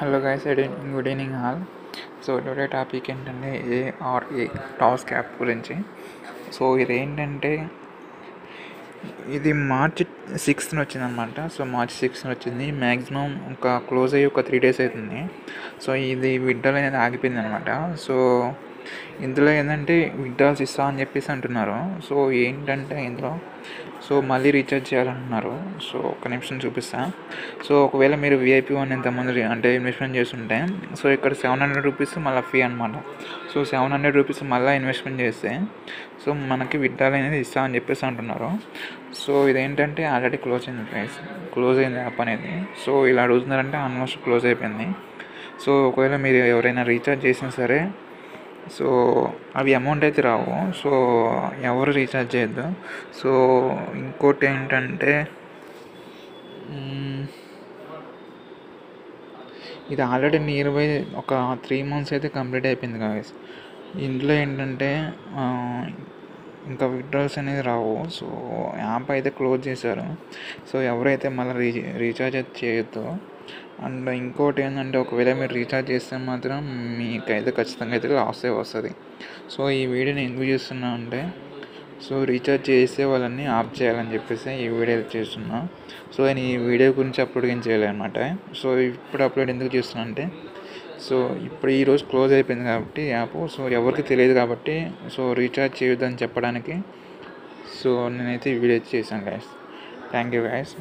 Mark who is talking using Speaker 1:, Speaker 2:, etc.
Speaker 1: Hello guys, good evening all. So today topic ఏంటంటే ARA task app గురించి. So ఇది ఏంటంటే ఇది మార్చ్ 6th వచ్చిందనమాట. సో మార్చ్ 6th వచ్చింది. మ్యాక్సిమం క్లోజ్ అయ్యి ఒక 3 days అవుతుంది. సో ఇది విత్డ్రాల్ అనేది ఆగిపోయింది అనమాట. సో ఇందులో ఏంటంటే విత్డ్రాల్స్ ఇస్తా అని చెప్పేసి అంటున్నారు. సో ఏంటంటే ఇందులో మళ్ళీ రీఛార్జ్ చేయాలంటున్నారు. సో ఒక నిమిషం చూపిస్తా. సో ఒకవేళ మీరు VIP వన్ ఎంతమంది అంటే ఇన్వెస్ట్మెంట్ చేస్తుంటే సో ఇక్కడ 700 రూపీస్ మళ్ళీ ఫీ అనమాట. సో 700 రూపీస్ మళ్ళీ ఇన్వెస్ట్మెంట్ చేస్తే సో మనకి విత్డ్రాల్ అనేది ఇస్తా అని చెప్పేసి అంటున్నారు. సో ఇదేంటంటే ఆల్రెడీ క్లోజ్ అయింది యాప్ అనేది. సో ఇలా అడుగుతున్నారంటే ఆల్మోస్ట్ క్లోజ్ అయిపోయింది. సో ఒకవేళ మీరు ఎవరైనా రీఛార్జ్ చేసినా సరే సో అవి అమౌంట్ అయితే రావు. సో ఎవరు రీఛార్జ్ చేయొద్దు. సో ఇంకోటి ఏంటంటే ఇది ఆల్రెడీ నియర్ బై ఒక 3 months అయితే కంప్లీట్ అయిపోయింది గాయ్స్. ఇందులో ఏంటంటే ఇంకా విత్డ్రాల్స్ అనేది రావు. సో యాప్ అయితే క్లోజ్ చేశారు. సో ఎవరైతే మళ్ళీ రీఛార్జ్ అయితే చేయొద్దు. అండ్ ఇంకోటి ఏంటంటే ఒకవేళ మీరు రీఛార్జ్ చేస్తే మాత్రం మీకైతే ఖచ్చితంగా అయితే లాస్ వస్తుంది. సో ఈ వీడియోని ఎందుకు చేస్తున్నా అంటే సో రీఛార్జ్ చేసే వాళ్ళని ఆఫ్ చేయాలని చెప్పేసి ఈ వీడియో చేస్తున్నా. సో నేను ఈ వీడియో గురించి అప్లోడ్ ఏం చేయలేదన్నమాట. సో ఇప్పుడు అప్లోడ్ ఎందుకు చేస్తున్నా అంటే సో ఇప్పుడు ఈరోజు క్లోజ్ అయిపోయింది కాబట్టి యాప్. సో ఎవరికి తెలియదు కాబట్టి సో రీఛార్జ్ చేయొద్దని చెప్పడానికి సో నేనైతే ఈ వీడియో చేశాను గాయస్. Thank you guys.